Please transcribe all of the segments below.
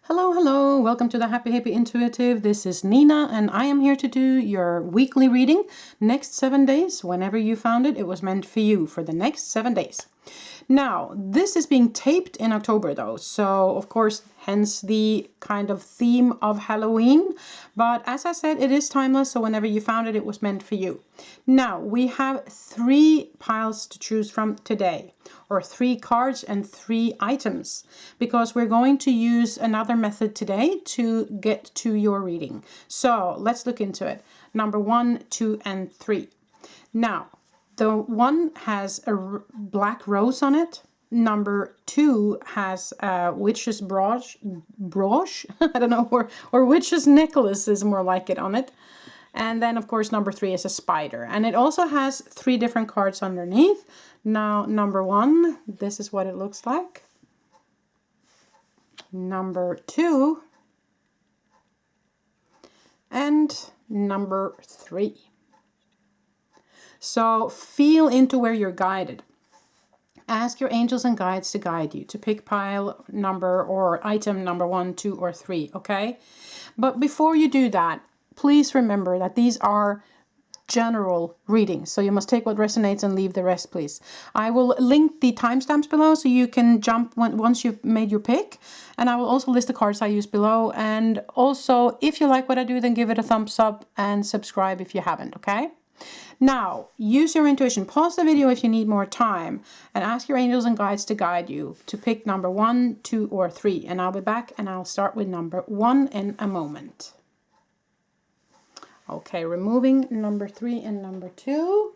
Hello, hello, welcome to the Happy Intuitive. This is Nina and I am here to do your weekly reading. Next 7 days, whenever you found it, it was meant for you for the next 7 days. Now, this is being taped in October though, so of course, hence the kind of theme of Halloween. But as I said, it is timeless, so whenever you found it, it was meant for you. Now, we have 3 piles to choose from today, or 3 cards and 3 items, because we're going to use another method today to get to your reading. So let's look into it. Number 1, 2, and 3. Now, the one has a black rose on it. Number 2 has a witch's brooch, I don't know, or witch's necklace is more like it on it. And then, of course, number 3 is a spider. And it also has 3 different cards underneath. Now, number 1, this is what it looks like. Number 2. And number 3. So feel into where you're guided. Ask your angels and guides to guide you, to pick pile number or item number 1, 2, or 3, okay? But before you do that, please remember that these are general readings. So you must take what resonates and leave the rest, please. I will link the timestamps below so you can jump once you've made your pick. And I will also list the cards I use below. And also, if you like what I do, then give it a thumbs up and subscribe if you haven't, okay? Now, use your intuition. Pause the video if you need more time and ask your angels and guides to guide you to pick number 1, 2, or 3. And I'll be back and I'll start with number 1 in a moment. Okay, removing number 3 and number 2.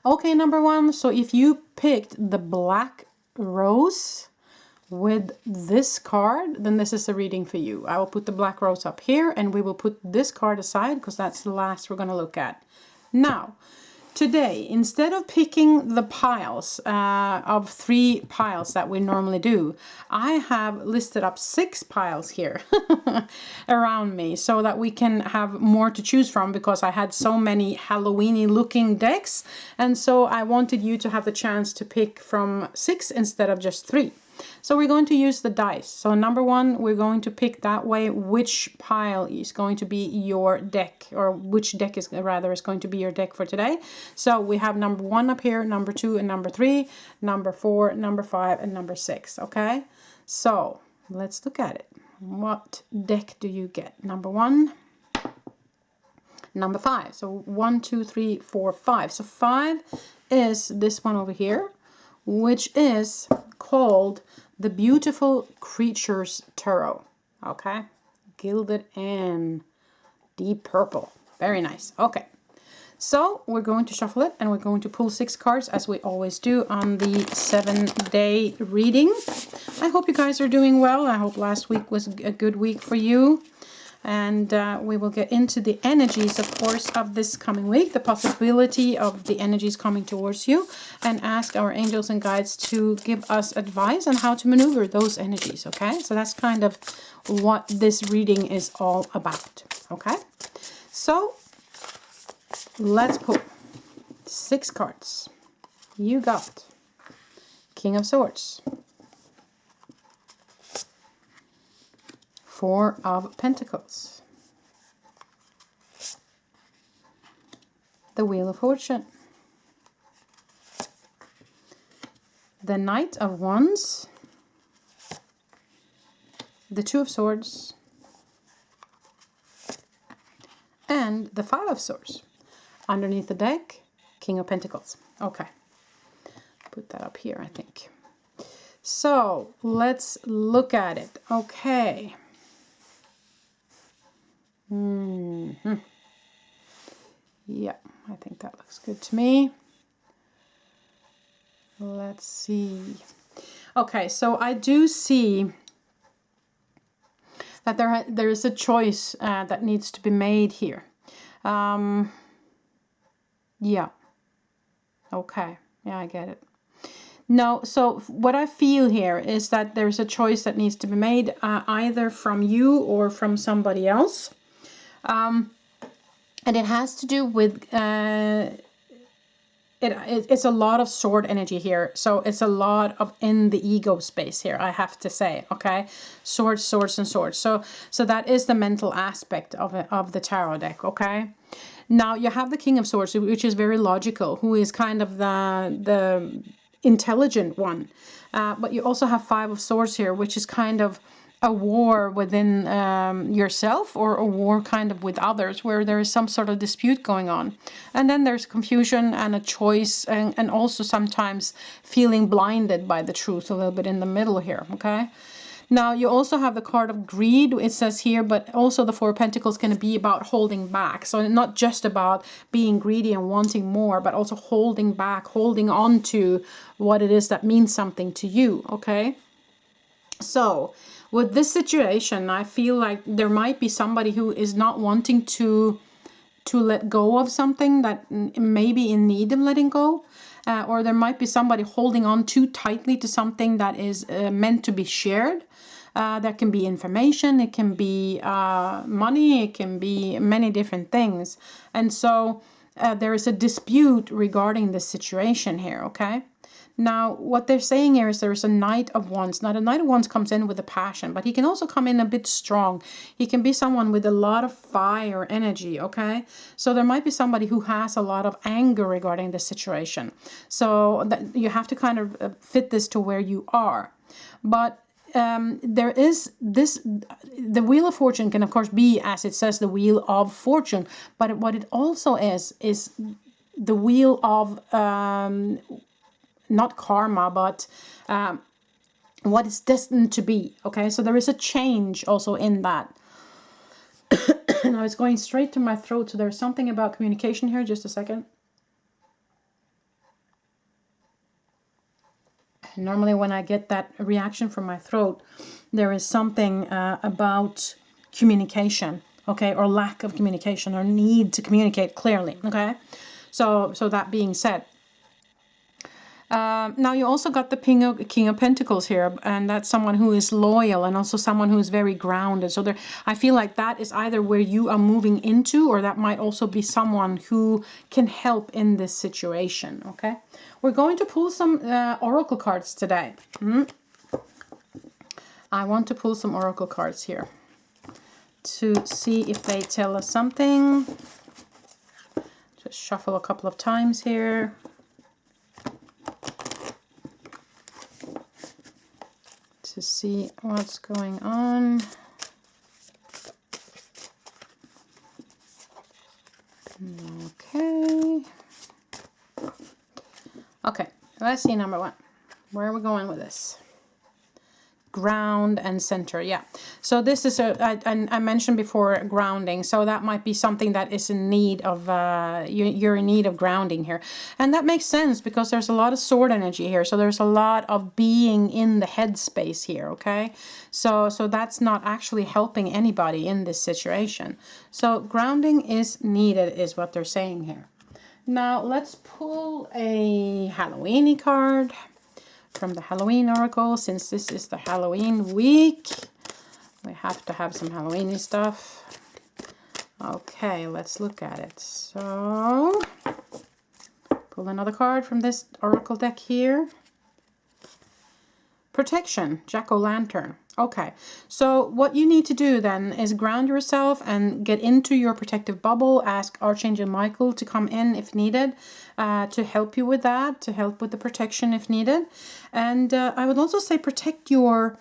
Okay, number 1, so if you picked the black rose with this card, then this is a reading for you. I will put the black rose up here and we will put this card aside because that's the last we're going to look at. Now, today, instead of picking the piles of 3 piles that we normally do, I have listed up 6 piles here around me so that we can have more to choose from, because I had so many Halloween-y looking decks, and so I wanted you to have the chance to pick from 6 instead of just 3. So we're going to use the dice. So number 1, we're going to pick that way which pile is going to be your deck, or which deck is going to be your deck for today. So we have number 1 up here, number 2 and number 3, number 4, number 5, and number 6. Okay, so let's look at it. What deck do you get? Number 1, number 5. So 1, 2, 3, 4, 5. So 5 is this one over here, which is called the Beautiful Creatures Tarot. Okay, gilded in deep purple. Very nice. Okay, so we're going to shuffle it and we're going to pull 6 cards as we always do on the 7-day reading. I hope you guys are doing well. I hope last week was a good week for you. And we will get into the energies, of course, of this coming week, the possibility of the energies coming towards you, and ask our angels and guides to give us advice on how to maneuver those energies, okay? So that's kind of what this reading is all about, okay? So let's pull 6 cards. You got King of Swords, 4 of Pentacles, the Wheel of Fortune, the Knight of Wands, the 2 of Swords, and the 5 of Swords. Underneath the deck, King of Pentacles. Okay, put that up here, I think. So let's look at it. Okay. Yeah, I think that looks good to me. Let's see. Okay, so I do see that there is a choice that needs to be made here. Yeah. Okay. Yeah, I get it. No, so what I feel here is that there's a choice that needs to be made, either from you or from somebody else. And it has to do with it's a lot of sword energy here. So it's a lot of in the ego space here, I have to say. Okay, swords, swords, and swords. So that is the mental aspect of the tarot deck. Okay, now you have the King of Swords, which is very logical, who is kind of the intelligent one. But you also have Five of Swords here, which is kind of a war within yourself, or a war kind of with others, where there is some sort of dispute going on. And then there's confusion and a choice, and also sometimes feeling blinded by the truth a little bit in the middle here. Okay. Now you also have the card of greed, it says here, but also the Four of Pentacles can be about holding back. So not just about being greedy and wanting more, but also holding back, holding on to what it is that means something to you. Okay. So with this situation, I feel like there might be somebody who is not wanting to let go of something that may be in need of letting go. Or there might be somebody holding on too tightly to something that is meant to be shared. That can be information, it can be money, it can be many different things. And so there is a dispute regarding this situation here, okay? Now, what they're saying here is there's a Knight of Wands. Now, the Knight of Wands comes in with a passion, but he can also come in a bit strong. He can be someone with a lot of fire energy, okay? So there might be somebody who has a lot of anger regarding the situation. So that you have to kind of fit this to where you are. But there is this, the Wheel of Fortune can, of course, be, as it says, the Wheel of Fortune. But what it also is the Wheel of... not karma, but what is destined to be. Okay, so there is a change also in that. Now it's going straight to my throat, so there's something about communication here. Just a second. Normally when I get that reaction from my throat, there is something about communication, okay, or lack of communication, or need to communicate clearly. Okay, so that being said, now you also got the King of Pentacles here, and that's someone who is loyal and also someone who is very grounded. So there, I feel like that is either where you are moving into, or that might also be someone who can help in this situation. Okay, we're going to pull some oracle cards today. I want to pull some oracle cards here to see if they tell us something. Just shuffle a couple of times here. To see what's going on. Okay, let's see number one. Where are we going with this? Ground and center, yeah. So this is I mentioned before grounding, so that might be something that is in need of you're in need of grounding here, and that makes sense because there's a lot of sword energy here, so there's a lot of being in the headspace here. Okay, so that's not actually helping anybody in this situation. So grounding is needed is what they're saying here. Now let's pull a Halloween-y card from the Halloween Oracle. Since this is the Halloween week, we have to have some Halloween-y stuff. Okay, let's look at it. So, pull another card from this Oracle deck here. Protection, Jack-o'-lantern. Okay, so what you need to do then is ground yourself and get into your protective bubble. Ask Archangel Michael to come in if needed, to help you with that, to help with the protection if needed. And I would also say protect your...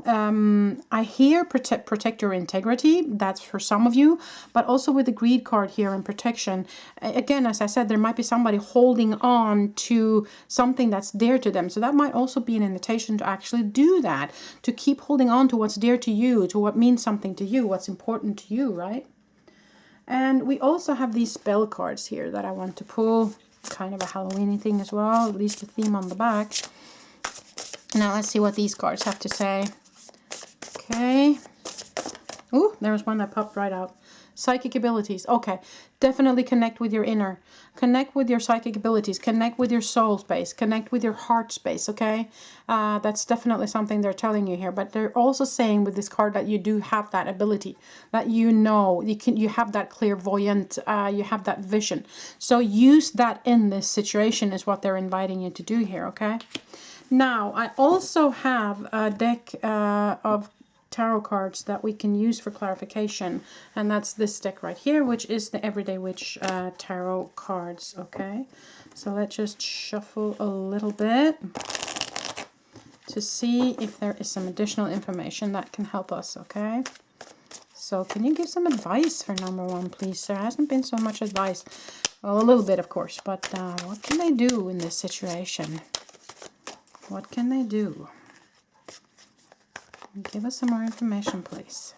I hear protect your integrity. That's for some of you, but also with the greed card here and protection. Again, as I said, there might be somebody holding on to something that's dear to them. So that might also be an invitation to actually do that, to keep holding on to what's dear to you, to what means something to you, what's important to you, right? And we also have these spell cards here that I want to pull. Kind of a Halloween thing as well, at least the theme on the back. Now let's see what these cards have to say. Okay. Ooh, there was one that popped right out. Psychic abilities. Okay, definitely connect with your inner. Connect with your psychic abilities. Connect with your soul space. Connect with your heart space, okay? That's definitely something they're telling you here. But they're also saying with this card that you do have that ability. That you know, you have that clairvoyant, you have that vision. So use that in this situation is what they're inviting you to do here, okay? Now, I also have a deck of tarot cards that we can use for clarification, and that's this deck right here, which is the Everyday Witch tarot cards. Okay, so let's just shuffle a little bit to see if there is some additional information that can help us. Okay, so can you give some advice for number one, please? There hasn't been so much advice. Well, a little bit, of course, but what can they do in this situation? What can they do? Give us some more information, please.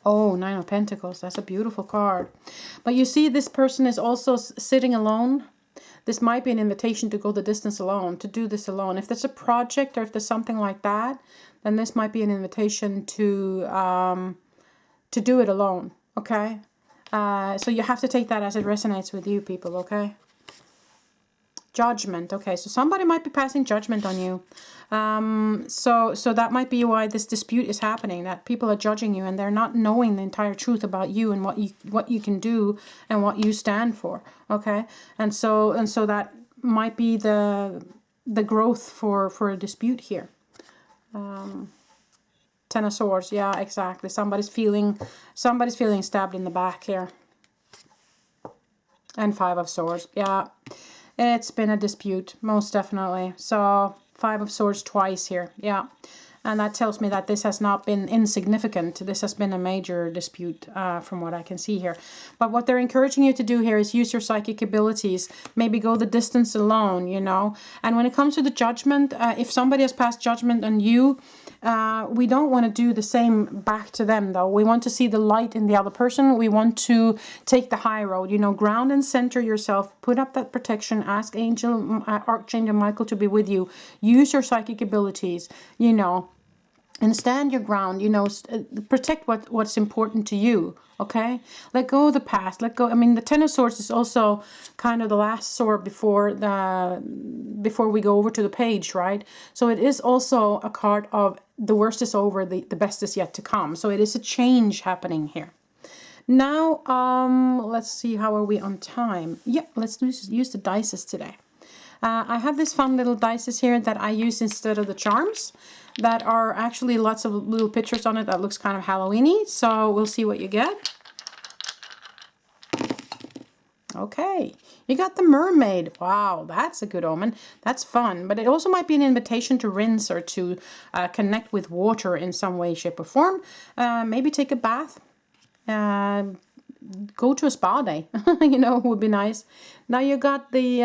Oh, Nine of Pentacles. That's a beautiful card. But you see, this person is also sitting alone. This might be an invitation to go the distance alone, to do this alone. If there's a project or if there's something like that, then this might be an invitation to do it alone, okay? So you have to take that as it resonates with you, people, okay? Judgment. Okay, so somebody might be passing judgment on you. So that might be why this dispute is happening, that people are judging you and they're not knowing the entire truth about you and what you can do and what you stand for. Okay, and so that might be the growth for a dispute here. Ten of Swords. Yeah, exactly. Somebody's feeling stabbed in the back here. And Five of Swords. Yeah. It's been a dispute, most definitely. So, Five of Swords twice here. Yeah. And that tells me that this has not been insignificant. This has been a major dispute from what I can see here. But what they're encouraging you to do here is use your psychic abilities. Maybe go the distance alone, you know. And when it comes to the judgment, if somebody has passed judgment on you, we don't want to do the same back to them, though. We want to see the light in the other person. We want to take the high road, you know, ground and center yourself, put up that protection, ask Archangel Michael to be with you, use your psychic abilities, you know, and stand your ground, you know, protect what's important to you, okay? Let go of the past, let go. I mean, the Ten of Swords is also kind of the last sword before we go over to the page, right? So it is also a card of the worst is over, the best is yet to come. So it is a change happening here. Now, let's see, how are we on time? Yeah, let's use the dices today. I have these fun little dices here that I use instead of the charms that are actually lots of little pictures on it that looks kind of Halloween-y. So we'll see what you get. Okay, you got the mermaid. Wow, that's a good omen. That's fun, but it also might be an invitation to rinse or to connect with water in some way, shape, or form. Maybe take a bath. Go to a spa day, you know, would be nice. Now you got the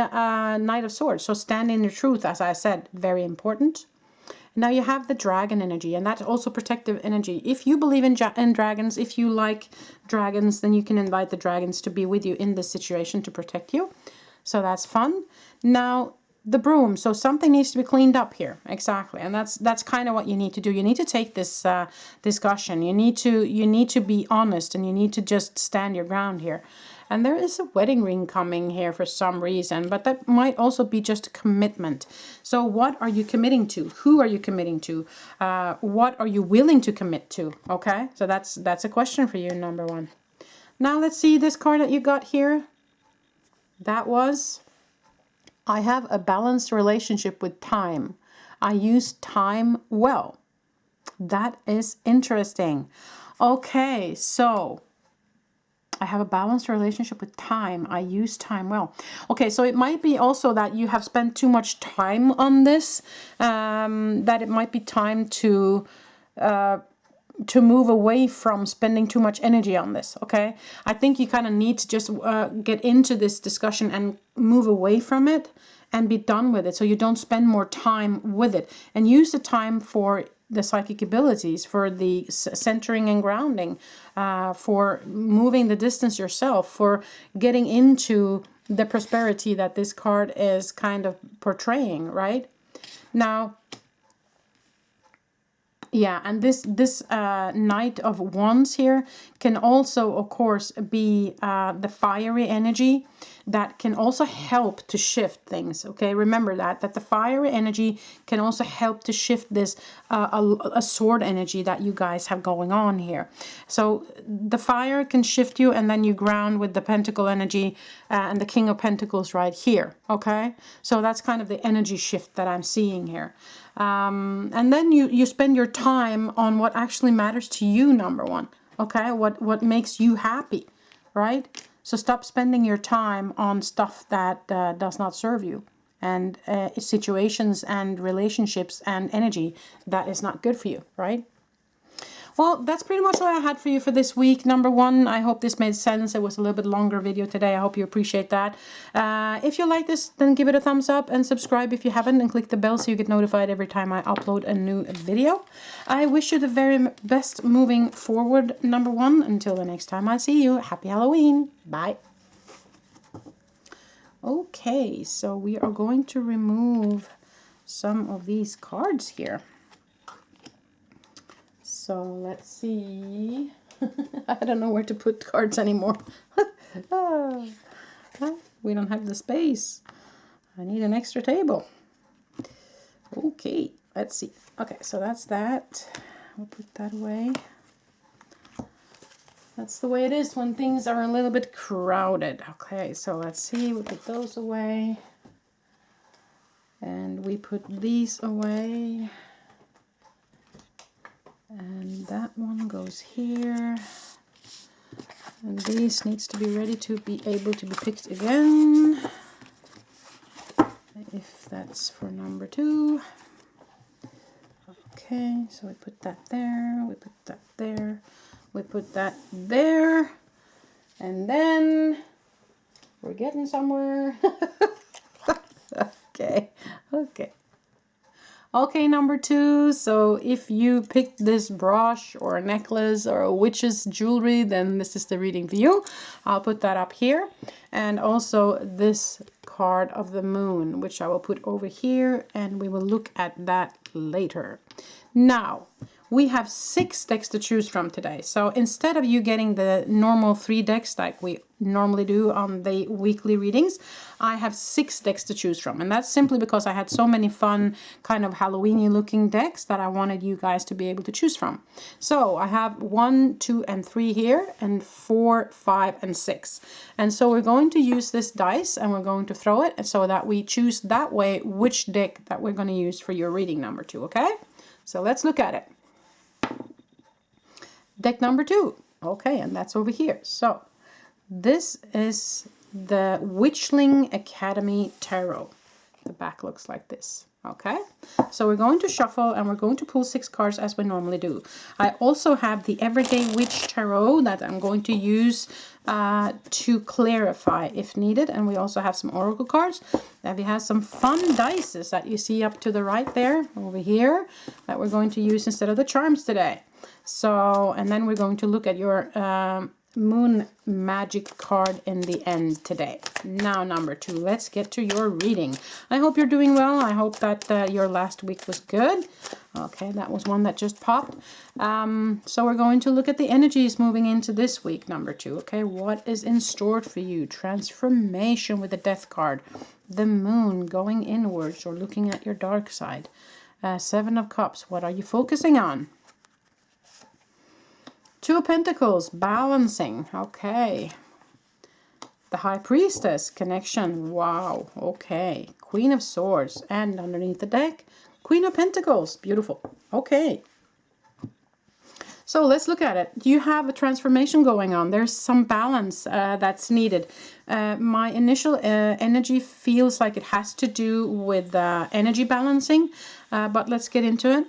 Knight of Swords, so stand in your truth, as I said, very important. Now you have the dragon energy, and that's also protective energy. If you believe in dragons, if you like dragons, then you can invite the dragons to be with you in this situation to protect you. So that's fun. Now, the broom. So something needs to be cleaned up here. Exactly. And that's kind of what you need to do. You need to take this discussion. You need to be honest, and you need to just stand your ground here. And there is a wedding ring coming here for some reason, but that might also be just a commitment. So what are you committing to? Who are you committing to? What are you willing to commit to? Okay, so that's a question for you, number one. Now let's see this card that you got here. That was, I have a balanced relationship with time. I use time well. That is interesting. Okay, so I have a balanced relationship with time. I use time well. Okay, so it might be also that you have spent too much time on this, that it might be time to move away from spending too much energy on this, okay? I think you kind of need to just get into this discussion and move away from it and be done with it, so you don't spend more time with it. And use the time for the psychic abilities, for the centering and grounding, for moving the distance yourself, for getting into the prosperity that this card is kind of portraying, right? Now, Yeah, and this Knight of Wands here can also, of course, be the fiery energy that can also help to shift things. Okay, remember that the fiery energy can also help to shift this a sword energy that you guys have going on here. So the fire can shift you, and then you ground with the pentacle energy and the King of Pentacles right here. Okay, so that's kind of the energy shift that I'm seeing here. And then you spend your time on what actually matters to you, number one. Okay, what makes you happy, right? So stop spending your time on stuff that does not serve you, and situations and relationships and energy that is not good for you, right? Well, that's pretty much all I had for you for this week. Number one, I hope this made sense. It was a little bit longer video today. I hope you appreciate that. If you like this, then give it a thumbs up and subscribe if you haven't, and click the bell so you get notified every time I upload a new video. I wish you the very best moving forward, number one. Until the next time I see you, happy Halloween. Bye. Okay, so we are going to remove some of these cards here. So let's see. I don't know where to put cards anymore. We don't have the space. I need an extra table. Okay, let's see. Okay, so that's that. We'll put that away. That's the way it is when things are a little bit crowded. Okay, so let's see. We put those away. And we put these away. And that one goes here. And this needs to be ready to be able to be picked again. If that's for number 2. Okay, so we put that there, we put that there, we put that there. And then we're getting somewhere. Okay. Okay, number 2, so if you picked this brush or a necklace or a witch's jewelry, then this is the reading for you. I'll put that up here. And also this card of the moon, which I will put over here, and we will look at that later. Now, we have 6 decks to choose from today. So instead of you getting the normal 3 decks like we normally do on the weekly readings, I have 6 decks to choose from. And that's simply because I had so many fun kind of Halloween-y looking decks that I wanted you guys to be able to choose from. So I have 1, 2, and 3 here, and 4, 5, and 6. And so we're going to use this dice and we're going to throw it so that we choose that way which deck that we're going to use for your reading number 2, okay? So let's look at it. Deck number 2. Okay, and that's over here. So this is the Witchling Academy Tarot. The back looks like this. Okay, so we're going to shuffle and we're going to pull 6 cards as we normally do. I also have the Everyday Witch Tarot that I'm going to use to clarify if needed. And we also have some oracle cards. Then we have some fun dices that you see up to the right there, over here, that we're going to use instead of the charms today. So, and then we're going to look at your moon magic card in the end today. Now, number 2, let's get to your reading. I hope you're doing well. I hope that your last week was good. Okay, that was one that just popped. So we're going to look at the energies moving into this week, number 2. Okay, what is in store for you? Transformation with the Death card. The moon going inwards or looking at your dark side. 7 of Cups. What are you focusing on? 2 of Pentacles, balancing. Okay. The High Priestess, connection. Wow. Okay. Queen of Swords. And underneath the deck, Queen of Pentacles. Beautiful. Okay. So let's look at it. You have a transformation going on. There's some balance that's needed. My initial energy feels like it has to do with energy balancing. But let's get into it.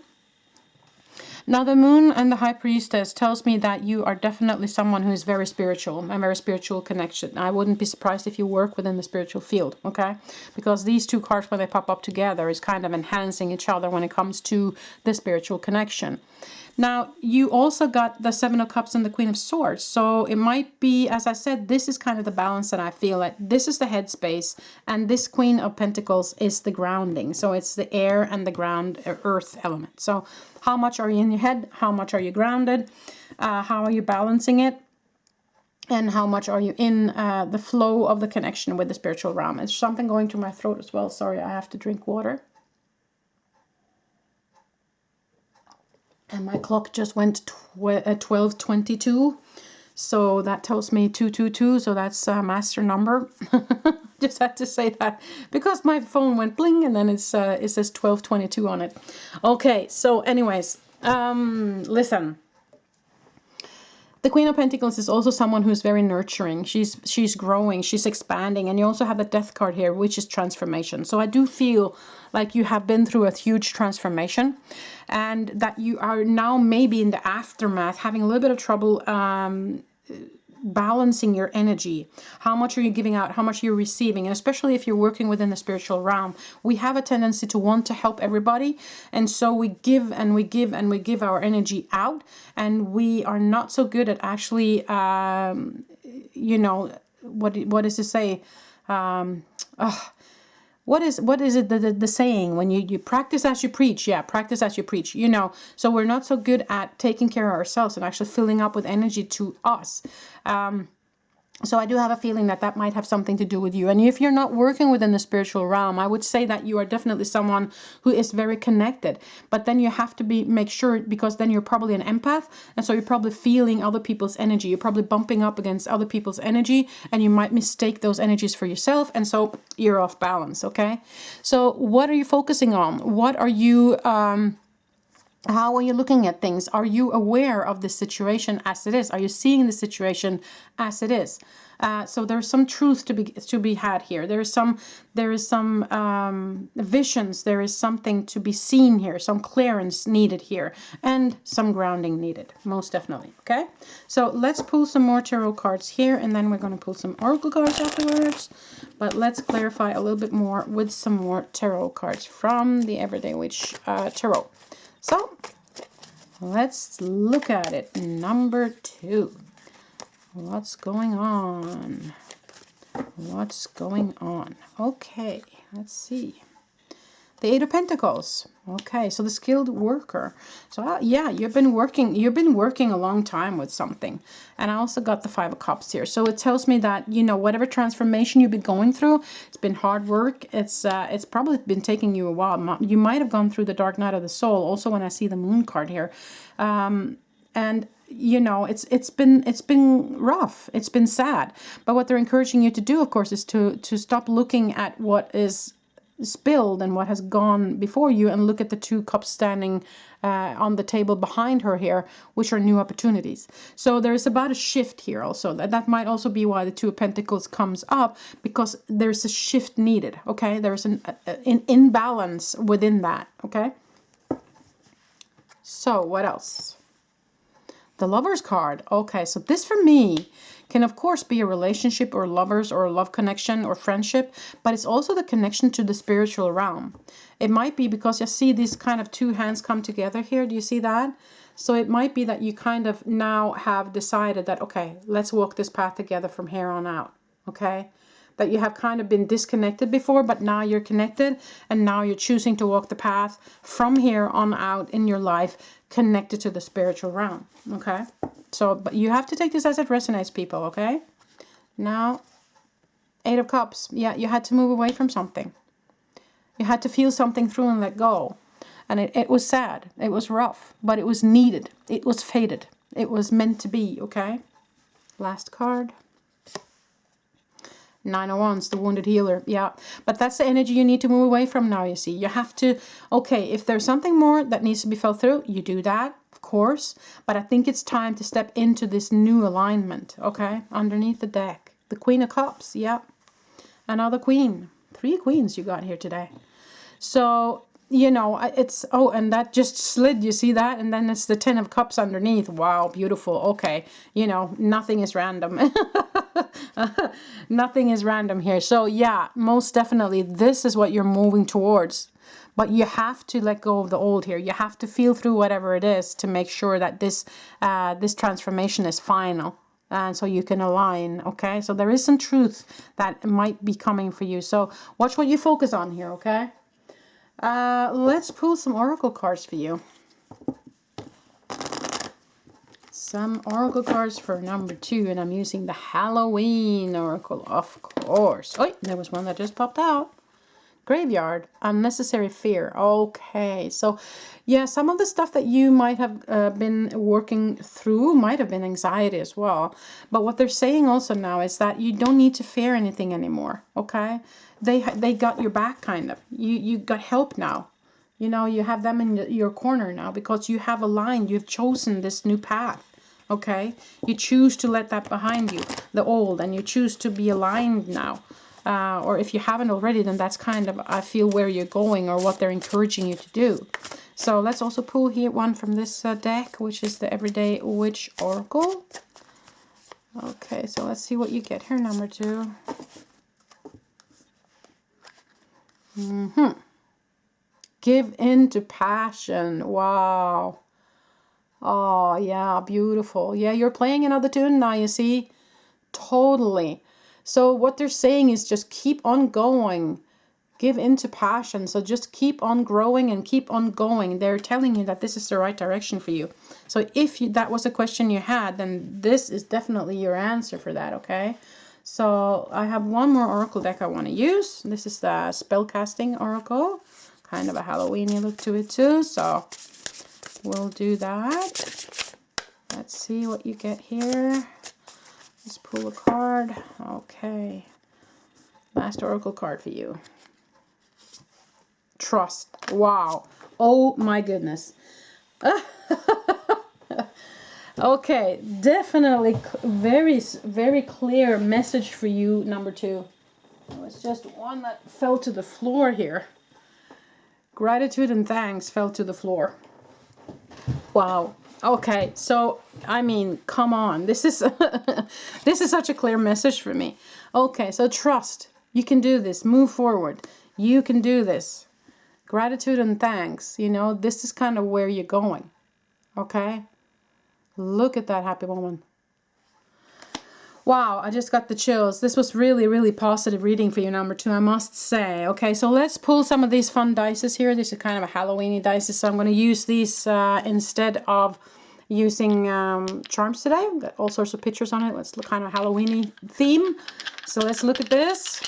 Now, the moon and the High Priestess tells me that you are definitely someone who is very spiritual and very spiritual connection. I wouldn't be surprised if you work within the spiritual field, okay? Because these 2 cards, when they pop up together, is kind of enhancing each other when it comes to the spiritual connection. Now, you also got the Seven of Cups and the Queen of Swords. So it might be, as I said, this is kind of the balance that I feel like. This is the headspace, and this Queen of Pentacles is the grounding. So it's the air and the ground, earth element. So how much are you in your head? How much are you grounded? How are you balancing it? And how much are you in the flow of the connection with the spiritual realm? There's something going through my throat as well. Sorry, I have to drink water. And my clock just went 12:22. So that tells me 222. So that's a master number. Just had to say that because my phone went bling and then it says 12:22 on it. Okay, so anyways, listen. The Queen of Pentacles is also someone who's very nurturing. She's growing, she's expanding, and you also have the Death card here, which is transformation. So I do feel like you have been through a huge transformation, and that you are now maybe in the aftermath having a little bit of trouble balancing your energy. How much are you giving out? How much are you receiving? And especially if you're working within the spiritual realm, we have a tendency to want to help everybody. And so we give and we give and we give our energy out. And we are not so good at actually, you know, what is to say? What is it, the saying when you practice as you preach? Yeah, practice as you preach, you know. So we're not so good at taking care of ourselves and actually filling up with energy to us. So I do have a feeling that that might have something to do with you. And if you're not working within the spiritual realm, I would say that you are definitely someone who is very connected. But then you have to make sure, because then you're probably an empath. And so you're probably feeling other people's energy. You're probably bumping up against other people's energy, and you might mistake those energies for yourself. And so you're off balance, okay? So what are you focusing on? What are you... how are you looking at things? Are you aware of the situation as it is? Are you seeing the situation as it is? So there's some truth to be had here. There is some visions. There is something to be seen here. Some clearance needed here, and some grounding needed, most definitely. Okay. So let's pull some more tarot cards here, and then we're going to pull some oracle cards afterwards. But let's clarify a little bit more with some more tarot cards from the Everyday Witch Tarot. So let's look at it. Number 2. What's going on? What's going on? Okay, let's see. The Eight of Pentacles. Okay, so the skilled worker. So yeah, you've been working a long time with something. And I also got the Five of Cups here. So it tells me that, you know, whatever transformation you've been going through, it's been hard work. It's probably been taking you a while. You might have gone through the dark night of the soul. Also, when I see the Moon card here, and you know, it's been rough. It's been sad. But what they're encouraging you to do, of course, is to stop looking at what is spilled and what has gone before you, and look at the two cups standing on the table behind her here, which are new opportunities. So there is about a shift here also. That might also be why the Two of Pentacles comes up, because there's a shift needed. Okay, there's an imbalance within that. Okay. So what else? The Lover's card. Okay, so this for me can of course be a relationship or lovers or a love connection or friendship, but it's also the connection to the spiritual realm. It might be because you see these kind of two hands come together here. Do you see that? So it might be that you kind of now have decided that, okay, let's walk this path together from here on out. Okay. That you have kind of been disconnected before, but now you're connected, and now you're choosing to walk the path from here on out in your life, connected to the spiritual realm. Okay. So, but you have to take this as it resonates, people. Okay. Now, Eight of Cups. Yeah, you had to move away from something. You had to feel something through and let go. And it was sad. It was rough, but it was needed. It was fated. It was meant to be. Okay. Last card. Nine of Wands, the wounded healer. Yeah, but that's the energy you need to move away from now, you see. You have to, okay, if there's something more that needs to be felt through, you do that, of course. But I think it's time to step into this new alignment, okay? Underneath the deck. The Queen of Cups, yeah. Another queen. 3 queens you got here today. So, you know, it's, oh, and that just slid, you see that? And then it's the 10 of Cups underneath. Wow, beautiful. Okay, you know, nothing is random. Nothing is random here. So yeah, most definitely this is what you're moving towards. But you have to let go of the old here. You have to feel through whatever it is to make sure that this transformation is final. And so you can align, okay? So there is some truth that might be coming for you. So watch what you focus on here, okay? Let's pull some oracle cards for you. Some oracle cards for number 2, and I'm using the Halloween oracle, of course. Oh, there was one that just popped out. Graveyard, unnecessary fear. Okay, so yeah, some of the stuff that you might have been working through might have been anxiety as well. But what they're saying also now is that you don't need to fear anything anymore. Okay, they got your back, kind of. You got help now. You know, you have them in your corner now because you have aligned. You've chosen this new path. Okay, you choose to let that behind you, the old, and you choose to be aligned now. Or if you haven't already, then that's kind of, I feel, where you're going or what they're encouraging you to do. So let's also pull here one from this deck, which is the Everyday Witch Oracle. Okay, so let's see what you get here, number 2. Give in to passion. Wow. Oh, yeah, beautiful. Yeah, you're playing another tune now, you see? Totally. So what they're saying is just keep on going. Give into passion. So just keep on growing and keep on going. They're telling you that this is the right direction for you. So if that was a question you had, then this is definitely your answer for that, okay? So I have one more oracle deck I want to use. This is the Spellcasting oracle. Kind of a Halloweeny look to it too. So we'll do that. Let's see what you get here. Let's pull a card. Okay. Last oracle card for you. Trust. Wow. Oh my goodness. Okay. Definitely very, very clear message for you, number 2. It was just one that fell to the floor here. Gratitude and thanks fell to the floor. Wow. Okay, so I mean, come on. This is this is such a clear message for me. Okay, so trust. You can do this. Move forward. You can do this. Gratitude and thanks. You know, this is kind of where you're going. Okay? Look at that happy woman. Wow, I just got the chills. This was really, really positive reading for you, number 2, I must say. Okay, so let's pull some of these fun dices here. This is kind of a Halloweeny dice, so I'm going to use these instead of using charms today. Got all sorts of pictures on it. Let's look, kind of Halloweeny theme. So let's look at this.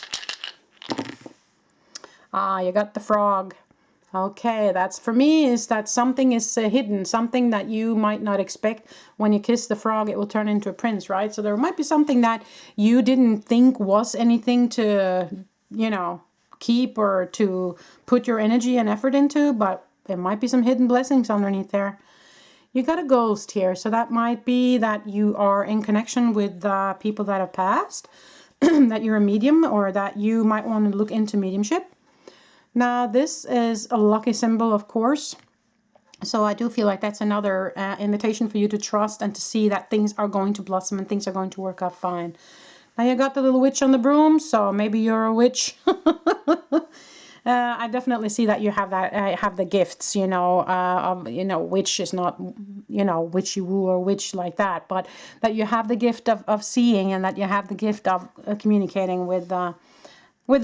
Ah, you got the frog. Okay, that's for me is that something is hidden, something that you might not expect. When you kiss the frog, it will turn into a prince, right? So there might be something that you didn't think was anything to, you know, keep or to put your energy and effort into, but there might be some hidden blessings underneath there. You got a ghost here, so that might be that you are in connection with people that have passed, that you're a medium, or that you might want to look into mediumship. Now, this is a lucky symbol, of course. So I do feel like that's another invitation for you to trust and to see that things are going to blossom and things are going to work out fine. Now, you got the little witch on the broom, so maybe you're a witch. I definitely see that you have that. Have the gifts, you know. Witch is not, you know, witchy woo or witch like that, but that you have the gift of seeing and that you have the gift of communicating with the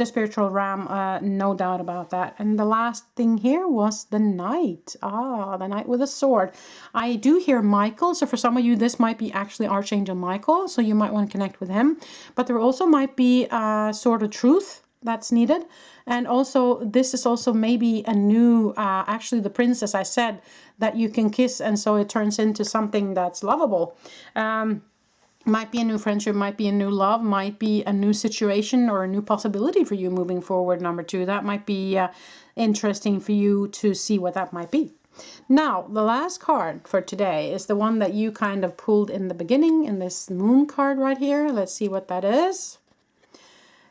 spiritual realm, no doubt about that. And the last thing here was the knight. Ah, the knight with a sword. I do hear Michael, so for some of you, this might be actually Archangel Michael, so you might want to connect with him. But there also might be a sword of truth that's needed. And also, this is also maybe a new, actually the princess I said, that you can kiss, and so it turns into something that's lovable. Might be a new friendship, might be a new love, might be a new situation or a new possibility for you moving forward, number 2. That might be interesting for you to see what that might be. Now, the last card for today is the one that you kind of pulled in the beginning in this moon card right here. Let's see what that is.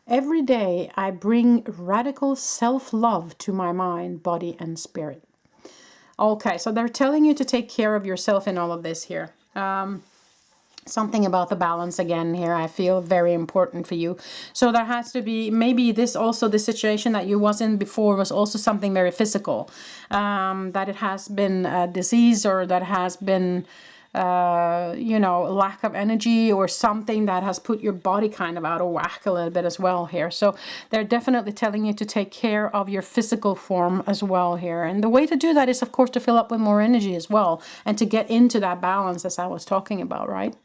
Every day I bring radical self-love to my mind, body, and spirit. Okay, so they're telling you to take care of yourself in all of this here. Something about the balance again here, I feel very important for you. So there has to be, maybe this also, the situation that you was in before was also something very physical, that it has been a disease, or that has been you know, lack of energy, or something that has put your body kind of out of whack a little bit as well here. So they're definitely telling you to take care of your physical form as well here. And the way to do that is, of course, to fill up with more energy as well, and to get into that balance as I was talking about, right?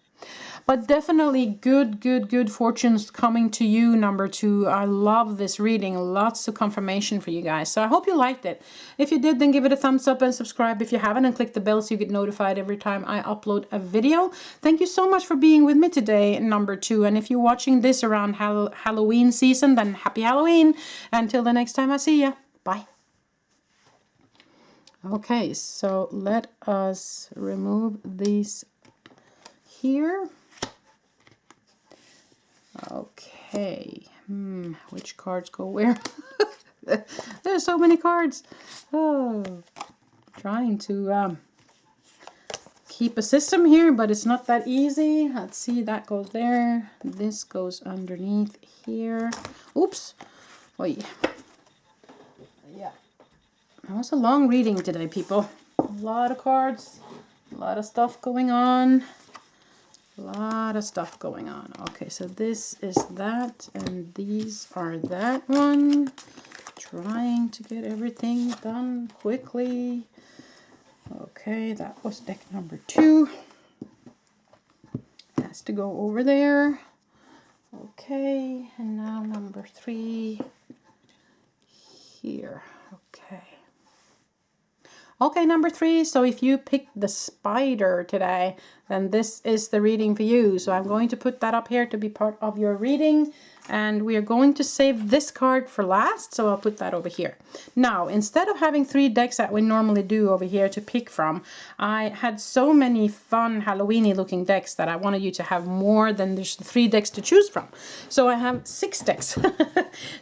But definitely good fortunes coming to you, number 2. I love this reading. Lots of confirmation for you guys. So I hope you liked it. If you did, then give it a thumbs up and subscribe if you haven't, and click the bell so you get notified every time I upload a video. Thank you so much for being with me today, number 2. And if you're watching this around Halloween season, then happy Halloween. Until the next time I see you. Bye. Okay, so let us remove these here. Okay, which cards go where? There's so many cards. Oh, trying to keep a system here, but it's not that easy. Let's see, that goes there. This goes underneath here. Oops. Oy. Yeah. That was a long reading today, people. A lot of cards, a lot of stuff going on. A lot of stuff going on. Okay, so this is that, and these are that one. Trying to get everything done quickly. Okay, that was deck number 2. Has to go over there. Okay, and now number 3 here. Okay. Okay, number 3, so if you picked the spider today, then this is the reading for you. So I'm going to put that up here to be part of your reading. And we are going to save this card for last, so I'll put that over here. Now, instead of having 3 decks that we normally do over here to pick from, I had so many fun Halloween-y looking decks that I wanted you to have more than just 3 decks to choose from. So I have 6 decks.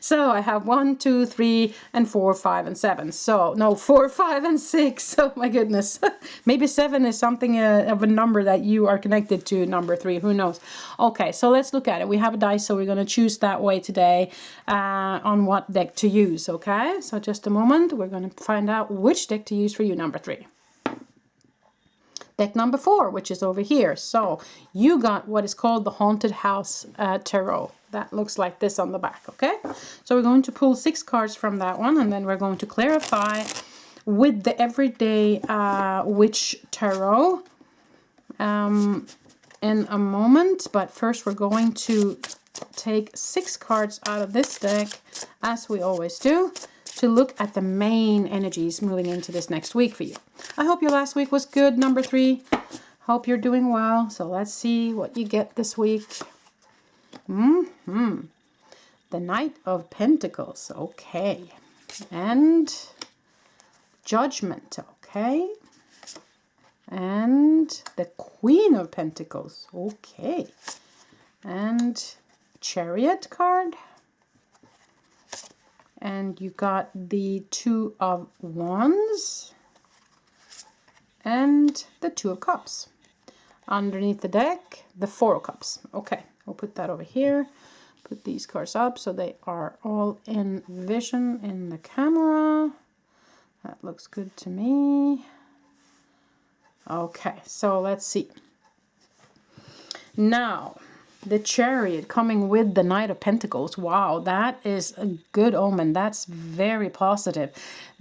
So I have 1, 2, 3, and 4, 5, and 7. So, no, 4, 5, and 6. Oh my goodness. Maybe 7 is something of a number that you are connected to, number 3. Who knows? Okay, so let's look at it. We have a dice, so we're going to choose that way today on what deck to use. Okay, so just a moment, we're going to find out which deck to use for you, number 3. Deck number 4, which is over here. So you got what is called the Haunted House Tarot. That looks like this on the back. Okay, so we're going to pull 6 cards from that one, and then we're going to clarify with the Everyday Witch Tarot in a moment. But first we're going to take 6 cards out of this deck, as we always do, to look at the main energies moving into this next week for you. I hope your last week was good, number 3. Hope you're doing well. So let's see what you get this week. The Knight of Pentacles. Okay. And Judgment. Okay. And the Queen of Pentacles. Okay. And Chariot card. And you got the 2 of Wands and the 2 of Cups. Underneath the deck, the 4 of Cups. Okay, we'll put that over here. Put these cards up so they are all in vision in the camera. That looks good to me. Okay, so let's see. Now, the Chariot coming with the Knight of Pentacles. Wow, that is a good omen. That's very positive.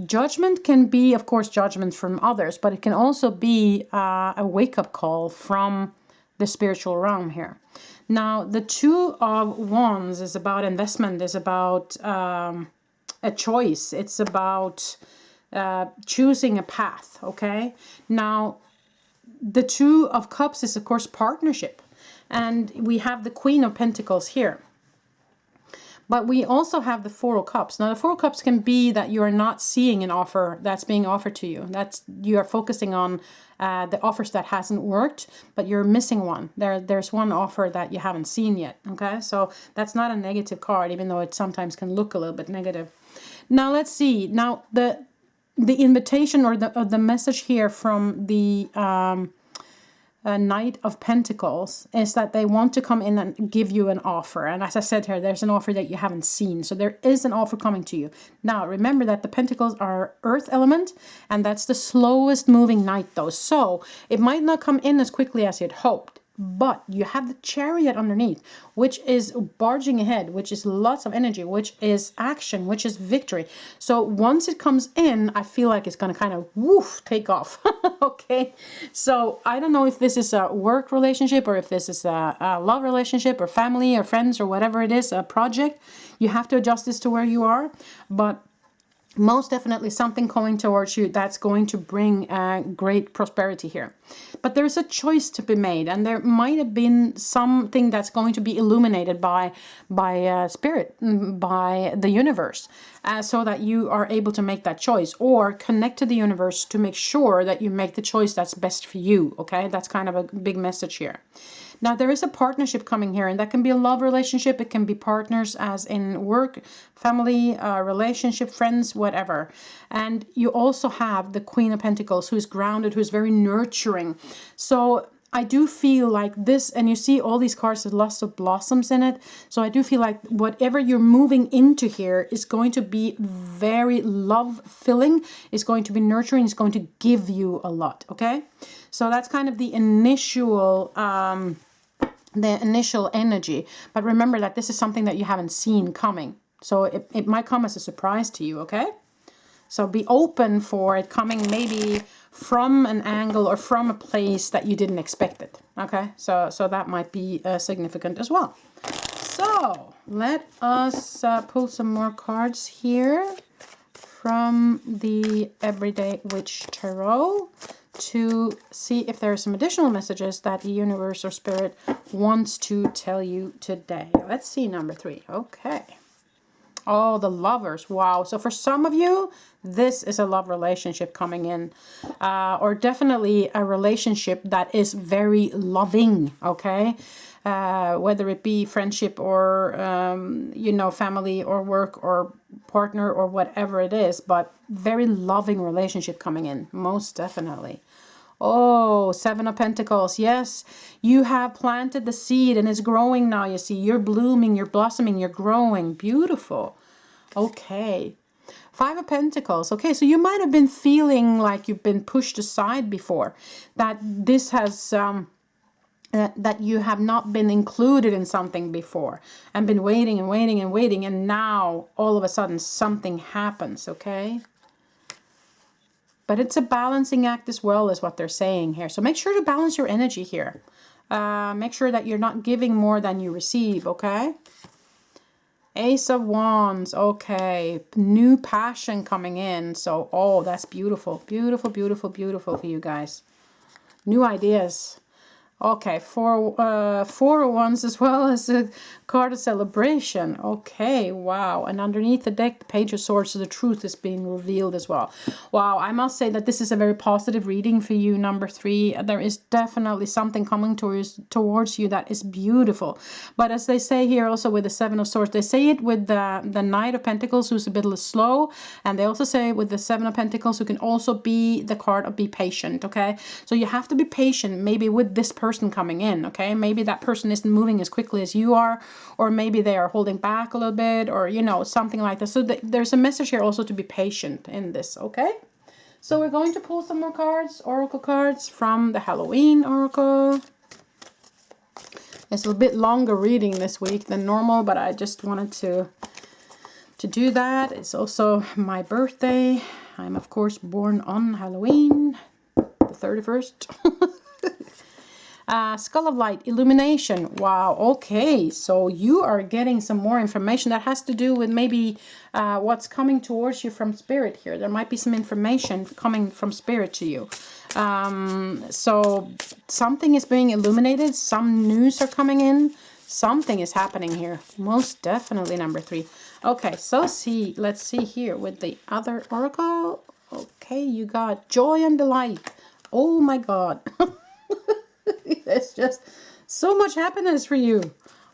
Judgment can be, of course, judgment from others, but it can also be a wake-up call from the spiritual realm here. Now, the 2 of Wands is about investment, is about a choice. It's about choosing a path, okay? Now, the 2 of Cups is, of course, partnership. And we have the Queen of Pentacles here. But we also have the 4 of Cups. Now, the 4 of Cups can be that you are not seeing an offer that's being offered to you. That's, you are focusing on the offers that hasn't worked, but you're missing one. There's one offer that you haven't seen yet. Okay, so that's not a negative card, even though it sometimes can look a little bit negative. Now, let's see. Now, the invitation or the message here from the Knight of Pentacles is that they want to come in and give you an offer. And as I said here, there's an offer that you haven't seen. So there is an offer coming to you. Now, remember that the Pentacles are earth element, and that's the slowest moving knight though. So it might not come in as quickly as you'd hoped. But you have the Chariot underneath, which is barging ahead, which is lots of energy, which is action, which is victory. So once it comes in, I feel like it's going to kind of woof, take off. Okay. So I don't know if this is a work relationship or if this is a love relationship or family or friends or whatever it is, a project. You have to adjust this to where you are. But most definitely something coming towards you that's going to bring great prosperity here. But there's a choice to be made, and there might have been something that's going to be illuminated by spirit, by the universe, so that you are able to make that choice or connect to the universe to make sure that you make the choice that's best for you. Okay, that's kind of a big message here. Now, there is a partnership coming here, and that can be a love relationship. It can be partners as in work, family, relationship, friends, whatever. And you also have the Queen of Pentacles, who's grounded, who's very nurturing. So I do feel like this, and you see all these cards with lots of blossoms in it. So I do feel like whatever you're moving into here is going to be very love-filling. It's going to be nurturing. It's going to give you a lot, okay? So that's kind of the initial energy. But remember that this is something that you haven't seen coming. So it might come as a surprise to you, okay? So be open for it coming maybe from an angle or from a place that you didn't expect it, okay? So that might be significant as well. So let us pull some more cards here from the Everyday Witch Tarot to see if there are some additional messages that the universe or spirit wants to tell you today. Let's see number 3. Okay. Oh, the Lovers. Wow. So for some of you, this is a love relationship coming in, or definitely a relationship that is very loving. Okay. Whether it be friendship or, family or work or partner or whatever it is, but very loving relationship coming in, most definitely. Oh, 7 of Pentacles. Yes, you have planted the seed and it's growing now. You see, you're blooming, you're blossoming, you're growing. Beautiful. Okay. 5 of Pentacles. Okay, so you might have been feeling like you've been pushed aside before. That this has... that you have not been included in something before and been waiting and waiting and waiting, and now all of a sudden something happens, okay? But it's a balancing act as well, is what they're saying here. So make sure to balance your energy here. Make sure that you're not giving more than you receive, okay? Ace of Wands, okay. New passion coming in. So, oh, that's beautiful. Beautiful, beautiful, beautiful for you guys. New ideas. Okay, 4 of Wands as well as a card of celebration. Okay, wow. And underneath the deck, the Page of Swords, so the truth is being revealed as well. Wow, I must say that this is a very positive reading for you, number 3. There is definitely something coming towards you that is beautiful. But as they say here also with the 7 of Swords, they say it with the Knight of Pentacles, who's a bit slow. And they also say with the 7 of Pentacles, who can also be the card of be patient, okay? So you have to be patient maybe with this person coming in, okay? Maybe that person isn't moving as quickly as you are, or maybe they are holding back a little bit, or something like that. So there's a message here also to be patient in this, okay? So we're going to pull some more cards, oracle cards from the Halloween oracle. It's a bit longer reading this week than normal, but I just wanted to do that. It's also my birthday. I'm of course born on Halloween, the 31st. Skull of Light, Illumination. Wow, okay. So you are getting some more information that has to do with maybe what's coming towards you from spirit here. There might be some information coming from spirit to you. So something is being illuminated. Some news are coming in. Something is happening here. Most definitely, number 3. Okay, so let's see here with the other oracle. Okay, you got Joy and Delight. Oh my God. It's just so much happiness for you.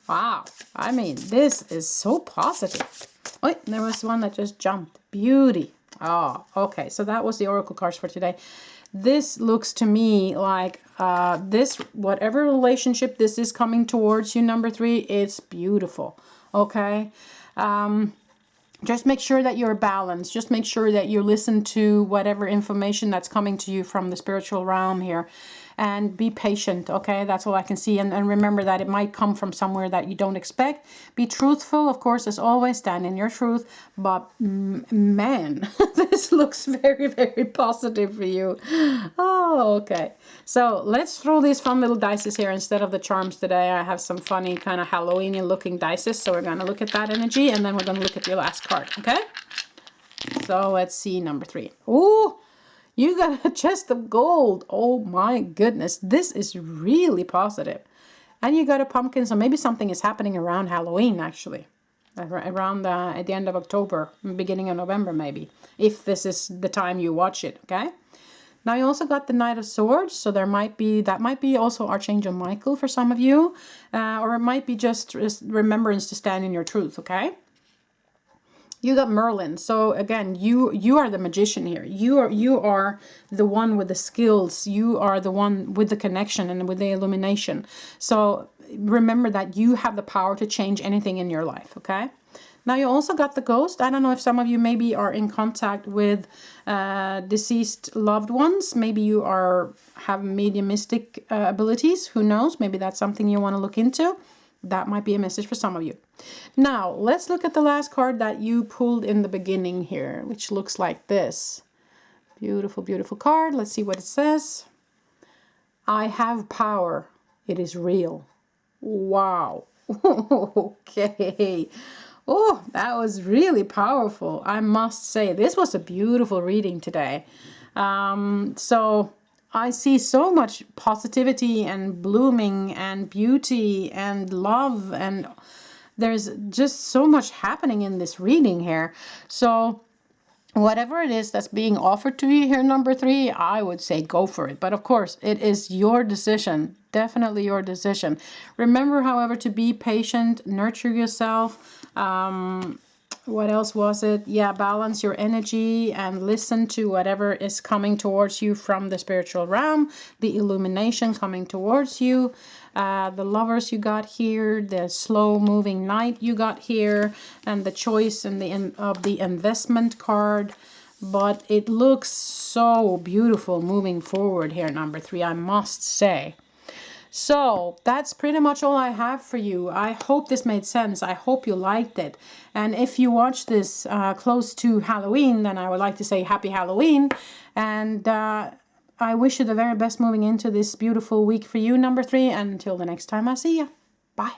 Wow. I mean, this is so positive. Wait, there was one that just jumped. Beauty. Oh, okay. So that was the oracle cards for today. This looks to me like this, whatever relationship this is coming towards you, number 3, it's beautiful. Okay. Just make sure that you're balanced. Just make sure that you listen to whatever information that's coming to you from the spiritual realm here. And be patient, okay? That's all I can see. And remember that it might come from somewhere that you don't expect. Be truthful, of course, as always. Stand in your truth. But, man, this looks very, very positive for you. Oh, okay. So let's throw these fun little dices here instead of the charms today. I have some funny kind of Halloween-y looking dices. So we're going to look at that energy. And then we're going to look at your last card, okay? So let's see number 3. Ooh! You got a chest of gold. Oh my goodness. This is really positive. And you got a pumpkin. So maybe something is happening around Halloween, actually. Around at the end of October, beginning of November, maybe. If this is the time you watch it, okay? Now you also got the Knight of Swords. So that might be also Archangel Michael for some of you. Or it might be just remembrance to stand in your truth, okay? You got Merlin. So again, you are the magician here. You are the one with the skills. You are the one with the connection and with the illumination. So remember that you have the power to change anything in your life, okay? Now you also got the Ghost. I don't know if some of you maybe are in contact with deceased loved ones. Maybe you have mediumistic abilities. Who knows? Maybe that's something you want to look into. That might be a message for some of you. Now, let's look at the last card that you pulled in the beginning here, which looks like this. Beautiful, beautiful card. Let's see what it says. I have power. It is real. Wow. Okay. Oh, that was really powerful. I must say, this was a beautiful reading today. So I see so much positivity and blooming and beauty and love, and there's just so much happening in this reading here. So whatever it is that's being offered to you here, number 3, I would say go for it. But of course, it is your decision. Definitely your decision. Remember, however, to be patient, nurture yourself. What else was it? Yeah, balance your energy and listen to whatever is coming towards you from the spiritual realm, the illumination coming towards you, the Lovers you got here, the slow moving Knight you got here, and the choice of the investment card. But it looks so beautiful moving forward here, number 3, I must say. So that's pretty much all I have for you. I hope this made sense. I hope you liked it. And if you watch this close to Halloween, then I would like to say happy Halloween. And I wish you the very best moving into this beautiful week for you, number 3. And until the next time I see you. Bye.